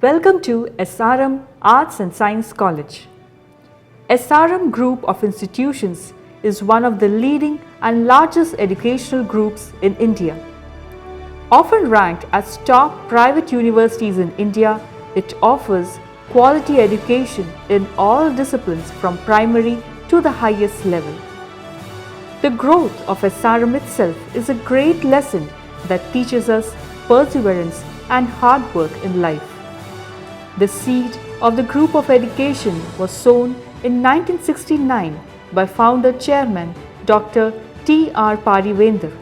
Welcome to SRM Arts and Science College. SRM Group of Institutions is one of the leading and largest educational groups in India. Often ranked as top private universities in India, it offers quality education in all disciplines from primary to the highest level. The growth of SRM itself is a great lesson that teaches us perseverance and hard work in life. The seed of the group of education was sown in 1969 by founder chairman Dr. T. R. Parivendar,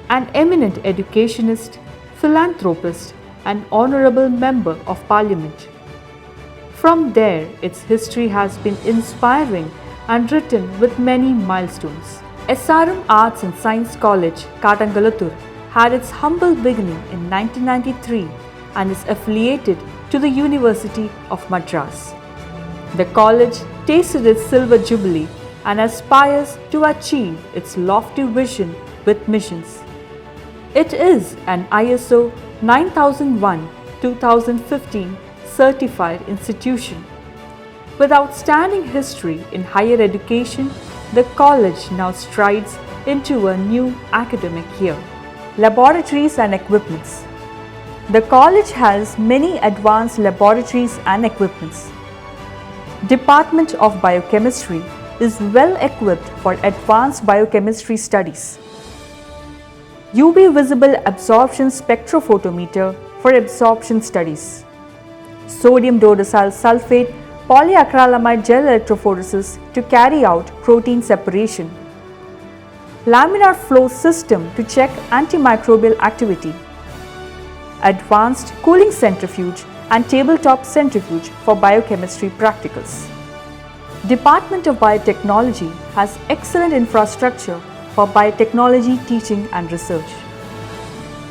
an eminent educationist, philanthropist and honorable member of parliament. From there, its history has been inspiring and written with many milestones. SRM Arts and Science College, Katangalathur, had its humble beginning in 1993 and is affiliated to the University of Madras. The college tasted its silver jubilee and aspires to achieve its lofty vision with missions. It is an ISO 9001-2015 certified institution. With outstanding history in higher education, the college now strides into a new academic year. Laboratories and equipments. The college has many advanced laboratories and equipments. Department of Biochemistry is well equipped for advanced biochemistry studies. UV visible absorption spectrophotometer for absorption studies. Sodium dodecyl sulfate polyacrylamide gel electrophoresis to carry out protein separation. Laminar flow system to check antimicrobial activity. Advanced cooling centrifuge and tabletop centrifuge for biochemistry practicals. Department of Biotechnology has excellent infrastructure for biotechnology teaching and research.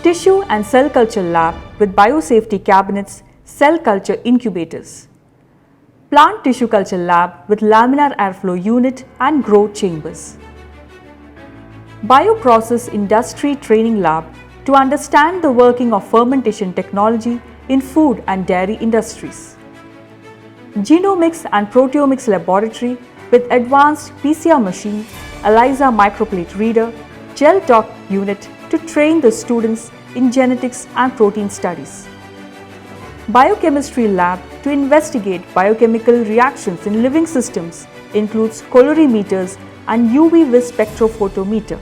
Tissue and cell culture lab with biosafety cabinets, cell culture incubators. Plant tissue culture lab with laminar airflow unit and growth chambers. Bioprocess industry training lab to understand the working of fermentation technology in food and dairy industries. Genomics and proteomics laboratory with advanced PCR machine, ELISA microplate reader, gel dock unit to train the students in genetics and protein studies. Biochemistry lab to investigate biochemical reactions in living systems includes colorimeters and UV vis spectrophotometer.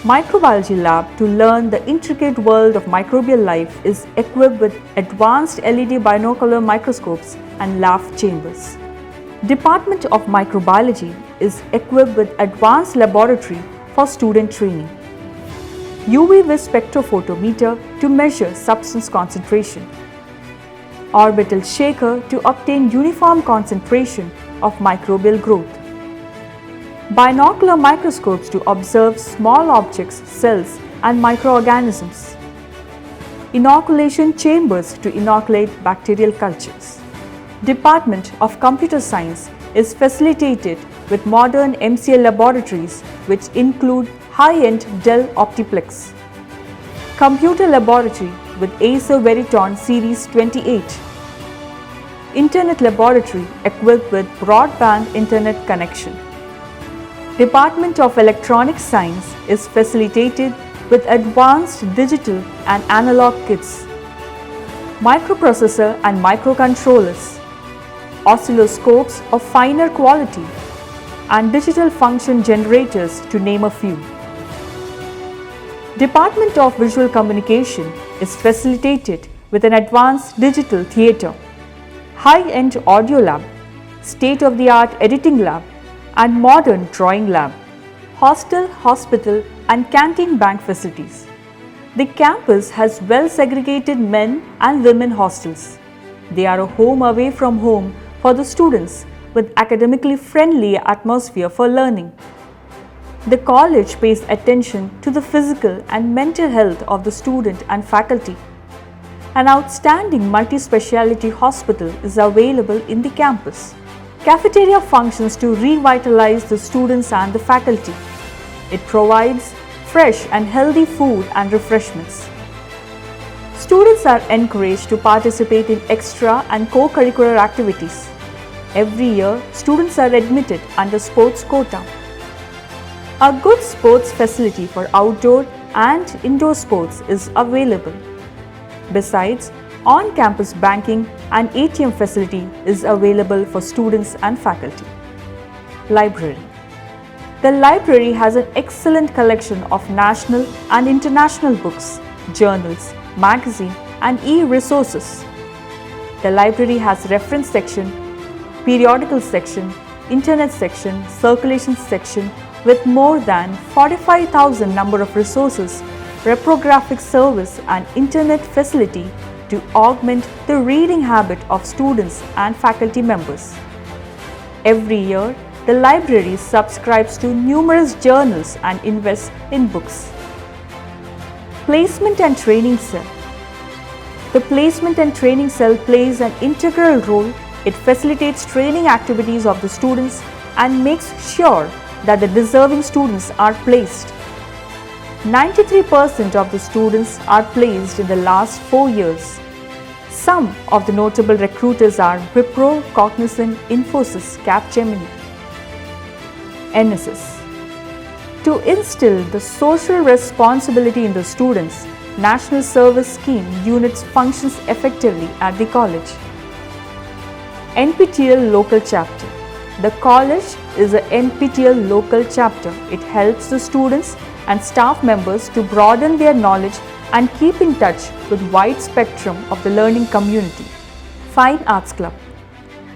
Microbiology lab to learn the intricate world of microbial life is equipped with advanced LED binocular microscopes and LAF chambers. Department of Microbiology is equipped with advanced laboratory for student training. UV vis spectrophotometer to measure substance concentration. Orbital shaker to obtain uniform concentration of microbial growth. Binocular microscopes to observe small objects, cells and microorganisms. Inoculation chambers to inoculate bacterial cultures. Department of Computer Science is facilitated with modern MCL laboratories which include high-end Dell Optiplex. Computer laboratory with Acer Veriton Series 28. Internet laboratory equipped with broadband internet connection. Department of Electronic Science is facilitated with advanced digital and analog kits, microprocessor and microcontrollers, oscilloscopes of finer quality, and digital function generators to name a few. Department of Visual Communication is facilitated with an advanced digital theatre, high-end audio lab, state-of-the-art editing lab, and modern drawing lab, hostel, hospital, and canteen bank facilities. The campus has well segregated men and women hostels. They are a home away from home for the students with academically friendly atmosphere for learning. The college pays attention to the physical and mental health of the student and faculty. An outstanding multi-speciality hospital is available in the campus. Cafeteria functions to revitalize the students and the faculty. It provides fresh and healthy food and refreshments. students are encouraged to participate in extra and co-curricular activities. Every year, students are admitted under sports quota. A good sports facility for outdoor and indoor sports is available. Besides, on-campus banking and ATM facility is available for students and faculty. Library. The library has an excellent collection of national and international books, journals, magazines, and e-resources. The library has reference section, periodical section, internet section, circulation section with more than 45,000 number of resources, reprographic service and internet facility to augment the reading habit of students and faculty members. Every year, the library subscribes to numerous journals and invests in books. Placement and Training Cell. The Placement and Training Cell plays an integral role. It facilitates training activities of the students and makes sure that the deserving students are placed. 93% of the students are placed in the last 4 years. Some of the notable recruiters are Wipro, Cognizant, Infosys, Capgemini. NSS. To instill the social responsibility in the students, National Service Scheme units functions effectively at the college. NPTEL Local Chapter. The college is an NPTEL local chapter. It helps the students and staff members to broaden their knowledge and keep in touch with wide spectrum of the learning community. Fine Arts Club.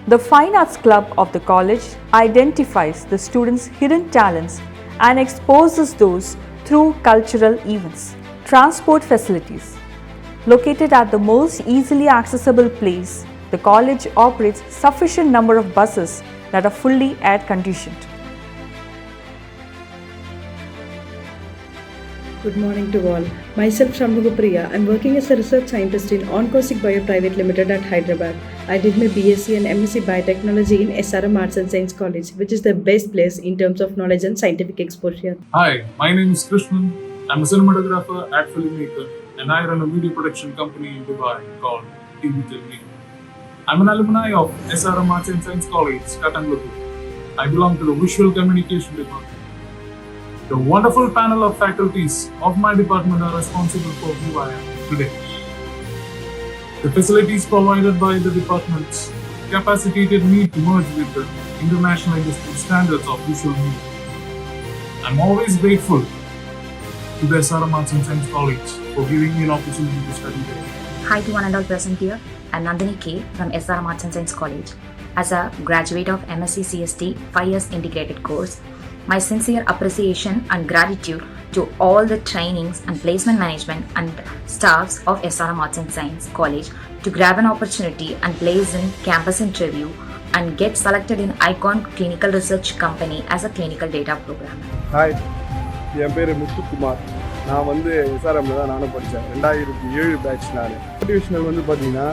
The Fine Arts Club of the college identifies the students' hidden talents and exposes those through cultural events. Transport facilities. Located at the most easily accessible place, the college operates sufficient number of buses that are fully air conditioned. Good morning to all. Myself Shanmugapriya. I'm working as a research scientist in Oncosic Bio Private Limited at Hyderabad. I did my BSc and MSc Biotechnology in SRM Arts and Science College, which is the best place in terms of knowledge and scientific exposure. Hi, my name is Krishnan. I'm a cinematographer at Filmmaker and I run a video production company in Dubai called TV TV. I'm an alumni of SRM Arts and Science College, Katanglupur. I belong to the Visual Communication Department. The wonderful panel of faculties of my department are responsible for who I am today. The facilities provided by the departments capacitated me to merge with the international industry standards of visual media. I'm always grateful to the SRM Arts and Science College for giving me an opportunity to study there. Hi to one and all present here. I'm Nandini K from SRM Arts and Science College. As a graduate of MSc CST 5 years integrated course, my sincere appreciation and gratitude to all the trainings and placement management and staffs of SRM Arts and Science College to grab an opportunity and place in campus interview and get selected in Icon Clinical Research Company as a clinical data programmer. Hi, என் பேர் முத்துக்குமார். நான் எஸ்ஆர்எம்ல தான் நானும் படித்தேன். 2007 batch நான். Motivational பார்த்தீங்கன்னா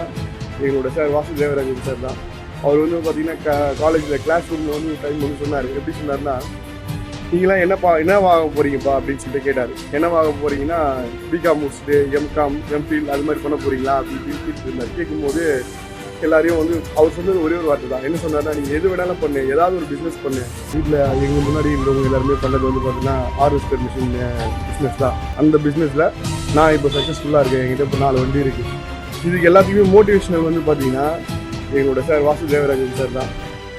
எங்களோட sir வாசுதேவராஜன் sir தான். அவர் பார்த்தீங்கன்னா காலேஜில் கிளாஸ் ரூமில் டைம் சொன்னார். எப்படி சொன்னார்னா, நீங்களாம் என்ன வாங்க போகிறீங்கப்பா அப்படின்னு சொல்லிட்டு கேட்டார். என்ன வாங்க போகிறீங்கன்னா பிகாம் முடிச்சுட்டு எம்காம் எம்ஃபில் அது மாதிரி பண்ண போகிறீங்களா அப்படின்னு கேட்டு இருந்தார். கேட்கும்போது எல்லாரையும் அவர் சொன்னது ஒரே ஒரு வார்த்தை தான். என்ன சொன்னார்னா, நீங்கள் எது வேணாலும் பண்ணு, ஏதாவது ஒரு பிஸ்னஸ் பண்ணு. வீட்டில் எங்கள் முன்னாடி இருந்தவங்க எல்லாருமே பண்ணது பார்த்தீங்கன்னா ஹார்வெஸ்டர் மிஷின் பிஸ்னஸ் தான். அந்த பிஸ்னஸில் நான் இப்போ சக்ஸஸ்ஃபுல்லாக இருக்கேன். என்கிட்ட இப்போ 4 வண்டி இருக்குது. இதுக்கு எல்லாத்துக்குமே மோட்டிவேஷனல் பார்த்தீங்கன்னா எங்களோட சார் வாசுதேவராஜன் சார் தான்.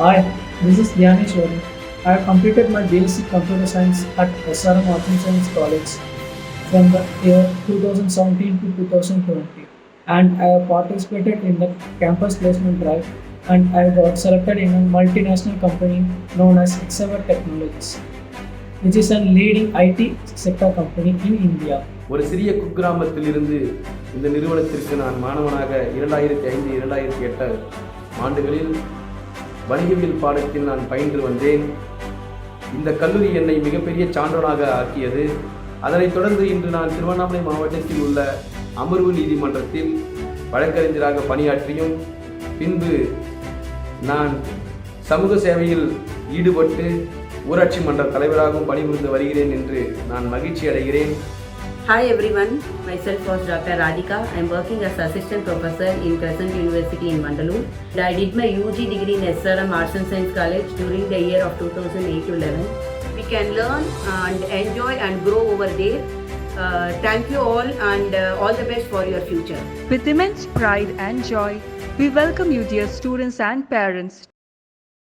Hi, this is Dhyaneshwari. I have completed my BSc Computer Science at SRM Arts and Science College from the year 2017 to 2020, and I have participated in the campus placement drive, and I got selected in a multinational company known as Exaver Technologies, which is a leading IT sector company in India. ஒரு சிறிய குக்கிராமத்திலிருந்து இந்த நிறுவனத்திற்கு நான் மாணவனாக 2005-2008 ஆண்டுகளில் வணிகவியல் பாடத்தில் நான் பயின்று வந்தேன். இந்த கல்லூரி என்னை மிகப்பெரிய சான்றோனாக ஆக்கியது. அதனைத் தொடர்ந்து இன்று நான் திருவண்ணாமலை மாவட்டத்தில் உள்ள அமர்வு நீதிமன்றத்தில் வழக்கறிஞராக பணியாற்றியும் பின்பு நான் சமூக சேவையில் ஈடுபட்டு ஊராட்சி மன்ற தலைவராகவும் பணிபுரிந்து வருகிறேன் என்று நான் மகிழ்ச்சி அடைகிறேன். Hi everyone, myself was Dr. Radhika. I am working as assistant professor in Crescent University in Mandalore. I did my UG degree in SRM Arts and Science College during the year of 2008-11. We can learn and enjoy and grow over there. Thank you all and all the best for your future. With immense pride and joy, we welcome you, dear students and parents,